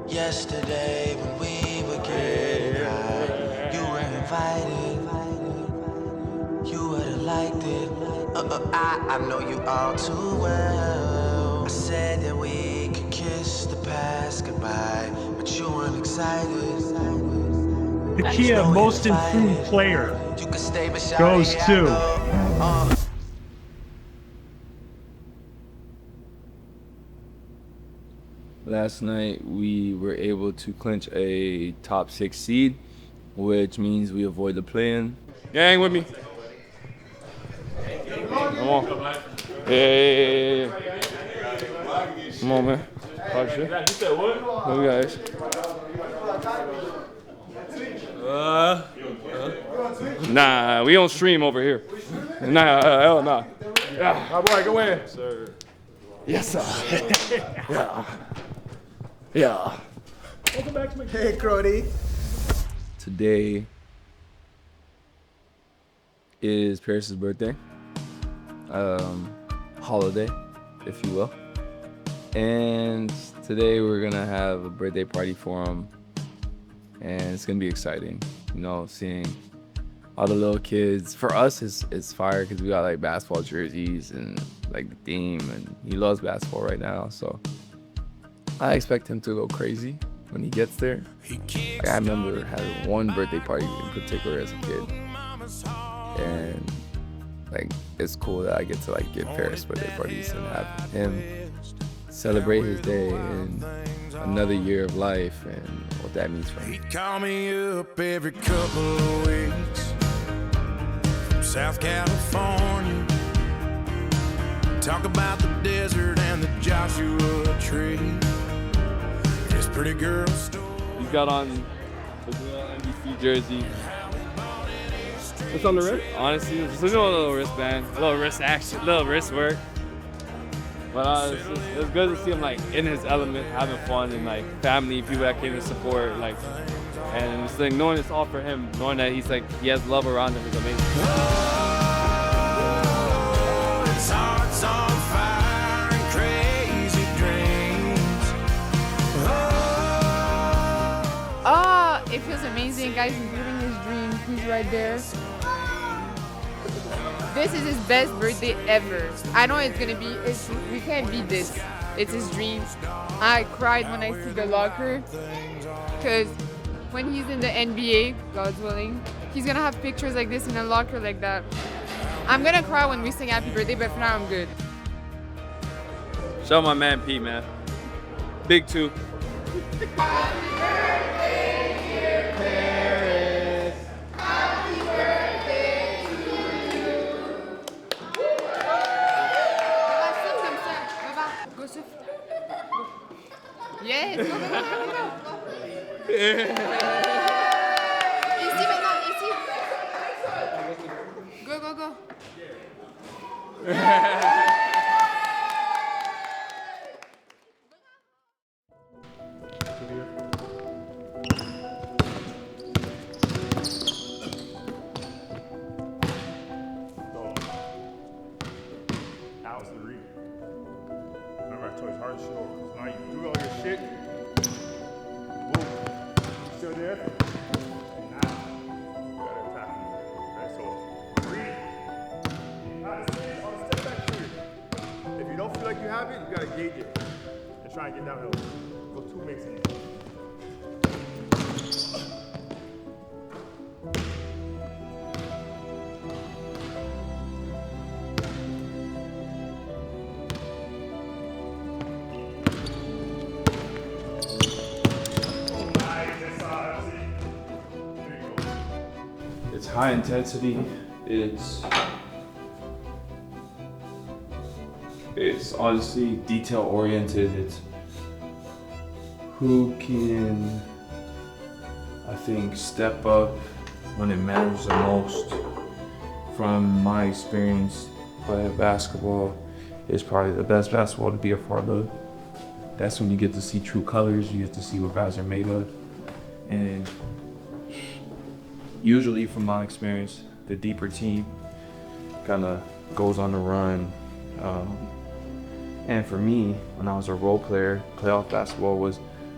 Yesterday when we were getting high, you were invited, you would've liked it. I know you all too well. I said that we could kiss the past goodbye, but you weren't excited. Nickeil Most Improved Player You could stay, but shawty, goes here I to go. Last night we were able to clinch a top 6 seed, which means we avoid the play-in. Gang with me. Come on. Yeah. Come on, man. Talk shit. You said what? What we guys? Nah, we don't stream over here. Nah, hell nah. Yeah. My boy, go in. Sir. Yes, sir. Yeah. Yeah. Welcome back to my Hey, Crody. Today is Paris's birthday. Holiday, if you will. And today we're gonna have a birthday party for him. And it's gonna be exciting, you know, seeing all the little kids. For us, it's fire because we got like basketball jerseys and like the theme, and he loves basketball right now. So I expect him to go crazy when he gets there. Like, I remember having one birthday party in particular as a kid, and like it's cool that I get to like give Paris birthday parties and have him celebrate his day and another year of life and what that means for him. He'd call me up every couple of weeks from South California, talk about the desert and the Joshua tree, his pretty girl story. He's got on the NBC jersey. What's on the wrist? Honestly, just a little wristband, a little wrist action, a little wrist work. But it's good to see him like in his element, having fun, and like family, people that came to support, like, and it's like knowing it's all for him, knowing that he's like he has love around him is amazing. Oh, his heart's on fire and crazy dreams. Oh, it feels amazing, guys. He's living his dream. He's right there. This is his best birthday ever. I know it's gonna be, we can't beat this. It's his dream. I cried when I see the locker, because when he's in the NBA, God's willing, he's gonna have pictures like this in a locker like that. I'm gonna cry when we sing happy birthday, but for now I'm good. Shout out my man Pete, man. Big 2. Yes, go. Ici maintenant, ici. Go. That was the read. Remember I told you hard shit over. So now you do all your shit. Whoa. You still there? And now you gotta attack me. Okay, so read. How to see it on a step back shooter. If you don't feel like you have it, you gotta gauge it. And try and get downhill. Go 2 makes it. It's high intensity. It's honestly detail oriented. It's who can, I think, step up when it matters the most. From my experience playing basketball, it's probably the best basketball to be a part of. That's when you get to see true colors. You get to see what guys are made of. And usually, from my experience, the deeper team kind of goes on the run. And for me, when I was a role player, playoff basketball was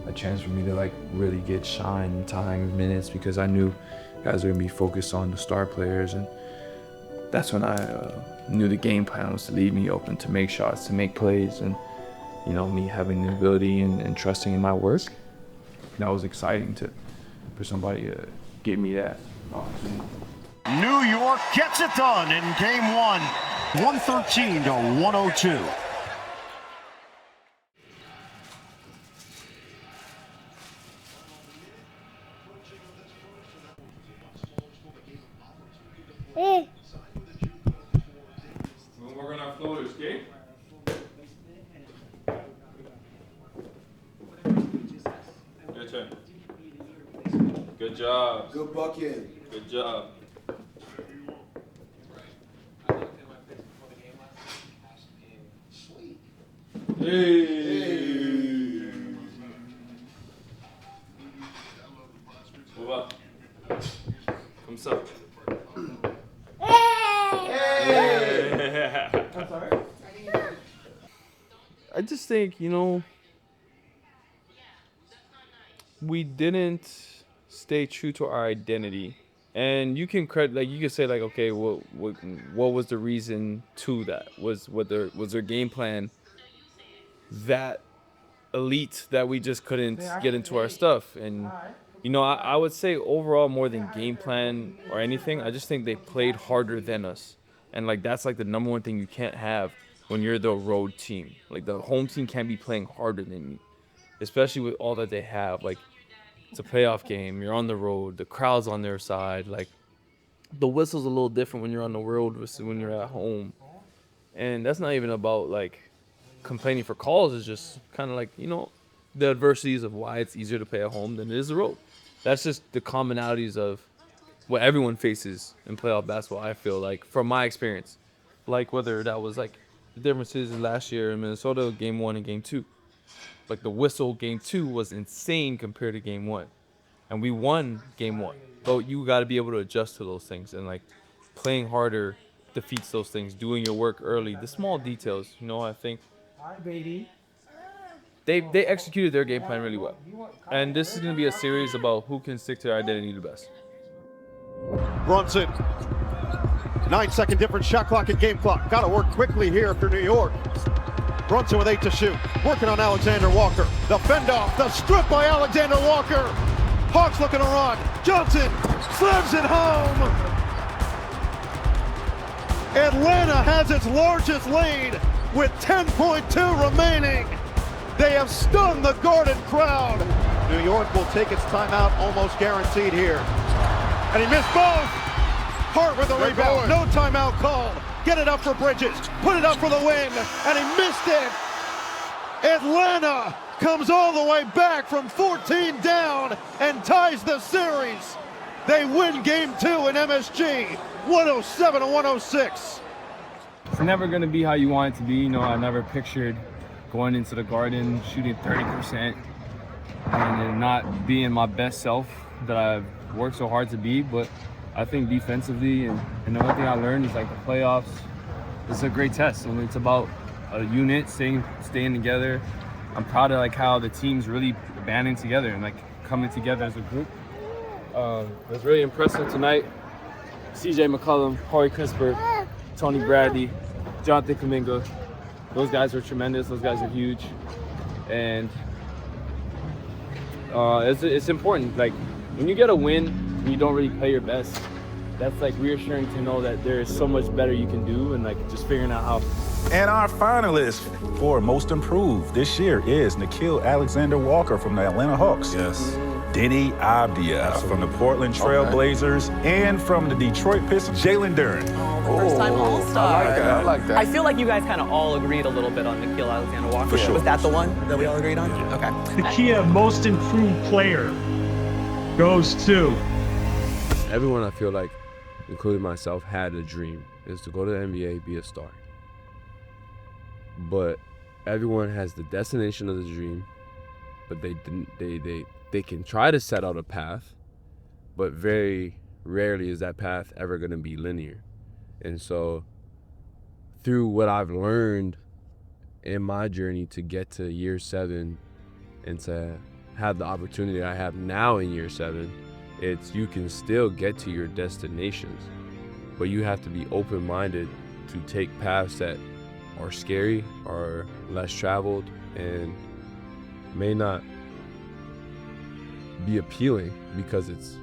a chance for me to like really get shine time, minutes, because I knew guys were gonna be focused on the star players, and that's when I knew the game plan was to leave me open to make shots, to make plays, and me having the ability and trusting in my work. That was exciting for somebody to give me that opportunity. New York gets it done in game one, 113 to 102. We're working on floaters, okay? Your turn. Good job. Good bucket. Good job. Hey. Move up. Come up. Hey. I'm sorry. I just think, we didn't stay true to our identity. And you can say okay, what was the reason to that? Was their game plan that elite that we just couldn't get into our stuff? And I would say overall, more than game plan or anything, I just think they played harder than us. And that's the number one thing you can't have when you're the road team. The home team can't be playing harder than you, especially with all that they have. It's a playoff game. You're on the road. The crowd's on their side. The whistle's a little different when you're on the road versus when you're at home. And that's not even about complaining for calls. It's just kind of the adversities of why it's easier to play at home than it is the road. That's just the commonalities of what everyone faces in playoff basketball, I feel from my experience. Whether that was the differences in last year in Minnesota, game 1 and game 2. The whistle game 2 was insane compared to game 1. And we won game 1. But you got to be able to adjust to those things. And playing harder defeats those things. Doing your work early. The small details, I think. Hi, baby. They executed their game plan really well. And this is going to be a series about who can stick to their identity the best. Brunson. 9-second difference, shot clock and game clock. Got to work quickly here for New York. Brunson with 8 to shoot. Working on Alexander Walker. The fend off. The strip by Alexander Walker. Hawks looking to run. Johnson slams it home. Atlanta has its largest lead with 10.2 remaining. They have stunned the Garden crowd. New York will take its timeout almost guaranteed here. And he missed both. Hart with the rebound. No timeout called. Get it up for Bridges. Put it up for the win. And he missed it. Atlanta comes all the way back from 14 down and ties the series. They win game 2 in MSG, 107-106. It's never going to be how you want it to be. I never pictured going into the Garden, shooting 30%, and not being my best self that I've worked so hard to be. But I think defensively, and the one thing I learned is the playoffs is a great test, and it's about a unit staying together. I'm proud of how the team's really banding together and coming together as a group. It was really impressive tonight. CJ McCollum, Corey Crisper, Tony Bradley, Jonathan Kuminga. Those guys are tremendous. Those guys are huge, and it's important. When you get a win and you don't really play your best, that's reassuring to know that there is so much better you can do, and just figuring out how. And our finalist for Most Improved this year is Nickeil Alexander-Walker from the Atlanta Hawks. Yes. Denny Abdia from the Portland Trail Blazers, and from the Detroit Pistons, Jalen Duren. First time All-Star. I like that. I feel like you guys kind of all agreed a little bit on Nickeil Alexander-Walker. For sure. Was that the one that we all agreed on? Okay. The Kia Most Improved Player goes to. Everyone, I feel like, including myself, had a dream, is to go to the NBA, be a star. But everyone has the destination of the dream, but they can try to set out a path, but very rarely is that path ever going to be linear. And so through what I've learned in my journey to get to year 7 and to have the opportunity I have now in year 7, it's you can still get to your destinations, but you have to be open-minded to take paths that are scary, are less traveled, and may not be appealing because it's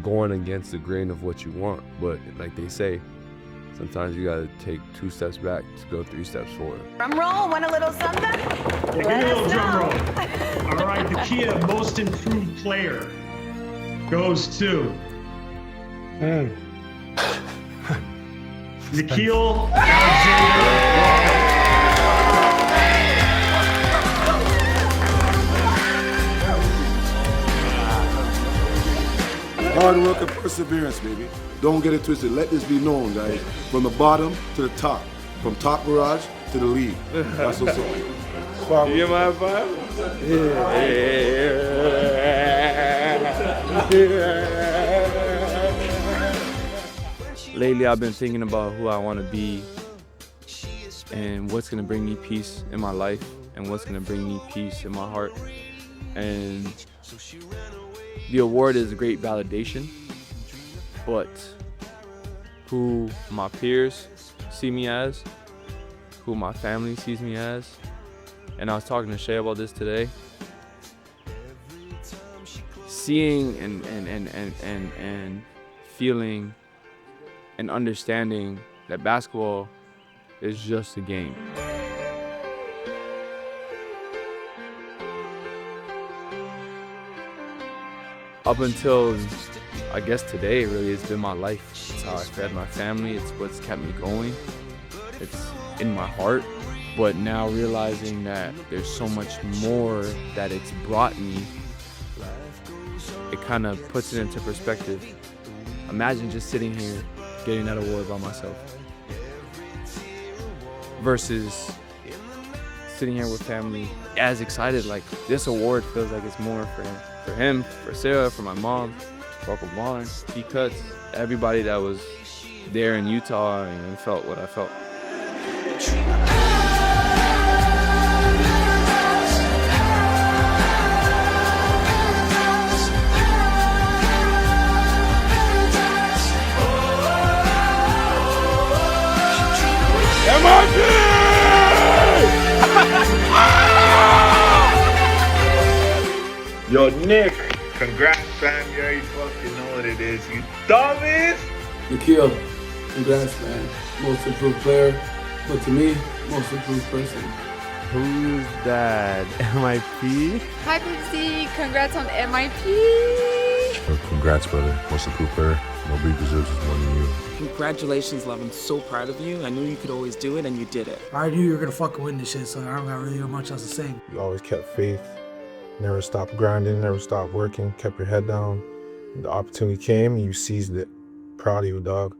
going against the grain of what you want. But like they say, sometimes you gotta take 2 steps back to go 3 steps forward. Drum roll, want a little something? Yeah, give me a little drum roll. All right, the Kia Most Improved Player goes to Nickeil Alexander Walker. Hard work and perseverance, baby. Don't get it twisted. Let this be known, guys. From the bottom to the top. From top garage to the league. That's what's up. You get my vibe? Lately, I've been thinking about who I want to be and what's going to bring me peace in my life and what's going to bring me peace in my heart. And the award is a great validation, but who my peers see me as, who my family sees me as, and I was talking to Shay about this today, seeing and feeling and understanding that basketball is just a game. Up until, I guess today, really, it's been my life. It's how I fed my family. It's what's kept me going. It's in my heart. But now realizing that there's so much more that it's brought me, it kind of puts it into perspective. Imagine just sitting here getting that award by myself versus sitting here with family as excited. Like, this award feels like it's more for him, for Sarah, for my mom, for Uncle Vaughn, because everybody that was there in Utah and felt what I felt. Yo, Nick, congrats, fam. You already fucking know what it is. You dumbass. Nickeil, congrats, man. Most improved player, but to me, most improved person. Who's that? MIP? Hi, Pixie. Congrats on MIP. Well, congrats, brother. Most improved player. Nobody deserves this more than you. Congratulations, love. I'm so proud of you. I knew you could always do it, and you did it. I knew you were gonna fucking win this shit, so I don't got really much else to say. You always kept faith. Never stopped grinding, never stopped working, kept your head down. The opportunity came and you seized it. Proud of you, dog.